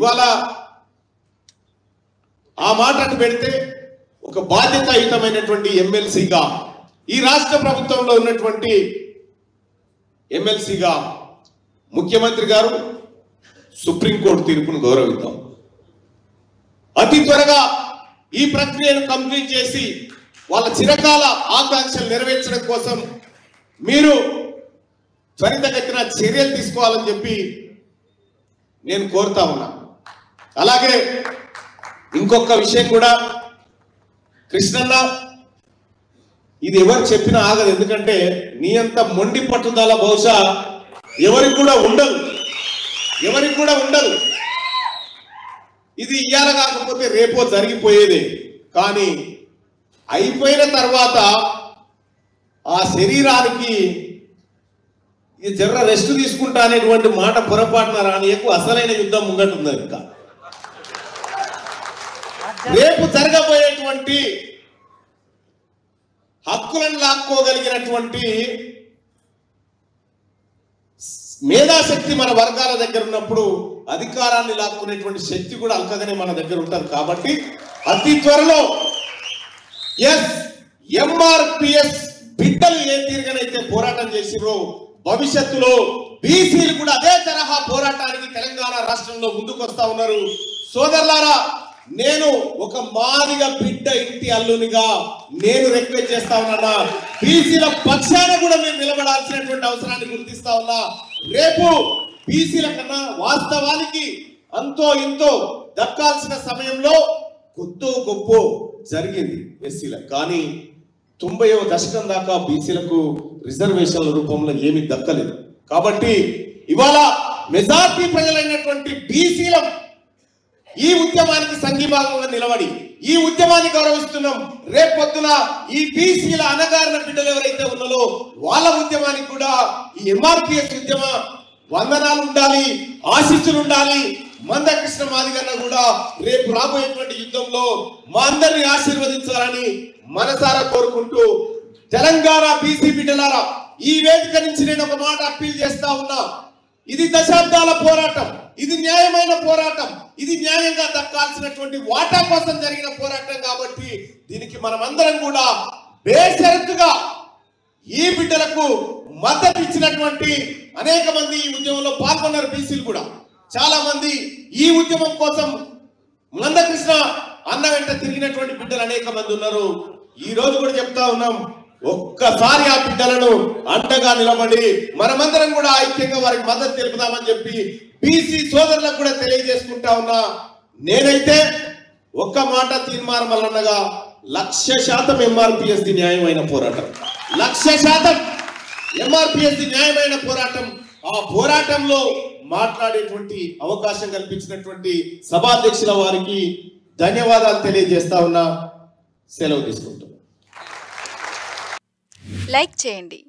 ఇవాళ ఆ మాటను పెడితే ఒక బాధ్యతాయుతమైనటువంటి ఎమ్మెల్సీగా ఈ రాష్ట్ర ప్రభుత్వంలో ఉన్నటువంటి ఎమ్మెల్సీగా ముఖ్యమంత్రి గారు సుప్రీంకోర్టు తీర్పును గౌరవిద్దాం. అతి త్వరగా ఈ ప్రక్రియను కంప్లీట్ చేసి వాళ్ళ చిరకాల ఆకాంక్షలు నెరవేర్చడం కోసం మీరు త్వరితగతిన చర్యలు తీసుకోవాలని చెప్పి నేను కోరుతా ఉన్నా. అలాగే ఇంకొక విషయం కూడా, కృష్ణన్న ఇది ఎవరు చెప్పినా ఆగదు. ఎందుకంటే నీ అంత మొండి పట్టుదల బహుశా ఎవరికి కూడా ఉండదు. ఇది ఇయ్యాల కాకపోతే రేపో జరిగిపోయేదే. కానీ అయిపోయిన తర్వాత ఆ శరీరానికి ఇది జర్ర రెస్ట్ తీసుకుంటా అనేటువంటి మాట పొరపాటున రానియకు. అసలైన యుద్ధం ముంగటుంది. ఇంకా రేపు జరగబోయేటువంటి హక్కులను లాక్కోగలిగినటువంటి మేధాశక్తి మన వర్గాల దగ్గర ఉన్నప్పుడు అధికారాన్ని లాక్కునేటువంటి శక్తి కూడా అల్కగానే మన దగ్గర ఉంటుంది. కాబట్టి అతి త్వరలో ఎంఆర్పిఎస్ బిడ్డలు ఏ తీరుగానైతే పోరాటం చేసిరో భవిష్యత్తులో బీసీలు కూడా అదే తరహా పోరాటానికి తెలంగాణ రాష్ట్రంలో ముందుకు వస్తా ఉన్నారు. సోదరులారా, నేను ఒక మాదిగ బిడ్డ ఇంటి అల్లునిగా నేను రిక్వెస్ట్ చేస్తా ఉన్నా, బీసీల పక్షాన కూడా మేము నిలబడాల్సినటువంటి అవసరాన్ని గుర్తిస్తా ఉన్నా. రేపు బీసీల కన్నా వాస్తవానికి అంతో ఇంతో దక్కాల్సిన సమయంలో కొద్దో గొప్ప జరిగింది ఎస్సీలకు. కానీ 90వ దశకం దాకా బీసీలకు రిజర్వేషన్ల రూపంలో ఏమీ దక్కలేదు. కాబట్టి ఇవాళ మెజార్టీ ప్రజలైనటువంటి బీసీల ఈ ఉద్యమానికి సంఘీభాగంగా నిలబడి ఈ ఉద్యమాన్ని గౌరవిస్తున్నాం. రేపొద్దున ఈ బీసీల అనగారిన బిడ్డలు ఎవరైతే ఉన్నారో వాళ్ళ ఉద్యమానికి కూడా ఈ ఎంఆర్పిఎస్ ఉద్యమ వందనాలు ఉండాలి, ఆశీస్సులు ఉండాలి. మందకృష్ణ మాదిగన్న కూడా రేపు రాబోయేటువంటి యుద్ధంలో మా అందరిని ఆశీర్వదించాలని మనసారా కోరుకుంటూ, తెలంగాణ బీసీ బిడ్డలారా, ఈ వేదిక నుంచి నేను ఒక మాట అప్పీల్ చేస్తా ఉన్నా. ఇది దశాబ్దాల పోరాటం, ఇది న్యాయమైన పోరాటం, ఇది న్యాయంగా దక్కాల్సినటువంటి వాటా కోసం జరిగిన పోరాటం. కాబట్టి దీనికి మనమందరం కూడా బేషరతుగా ఈ బిడ్డలకు మద్దతు ఇచ్చినటువంటి అనేక మంది ఈ ఉద్యమంలో పాల్గొన్నారు. బీసీలు కూడా చాలా మంది ఈ ఉద్యమం కోసం మందకృష్ణ అన్న వెంట తిరిగినటువంటి బిడ్డలు అనేక మంది ఉన్నారు. ఈ రోజు కూడా చెప్తా ఉన్నాం, ఒక్కసారి ఆ బిడ్డలను అండగా నిలబడి మనమందరం కూడా ఐక్యంగా వారికి మద్దతు తెలుపుదామని చెప్పి బీసీ సోదరులకు కూడా తెలియజేసుకుంటా ఉన్నా. నేనైతే ఒక్క మాట తీర్మానం మల్లన్నగా 100% ఎంఆర్పిఎస్ ది న్యాయమైన పోరాటం, 100% ఎంఆర్పిఎస్ ది న్యాయమైన పోరాటం. ఆ పోరాటంలో మాట్లాడేటువంటి అవకాశం కల్పించినటువంటి సభాధ్యక్షుల వారికి ధన్యవాదాలు తెలియజేస్తా ఉన్నా. సెలవు తీసుకుంటాం. లైక్ చేయండి,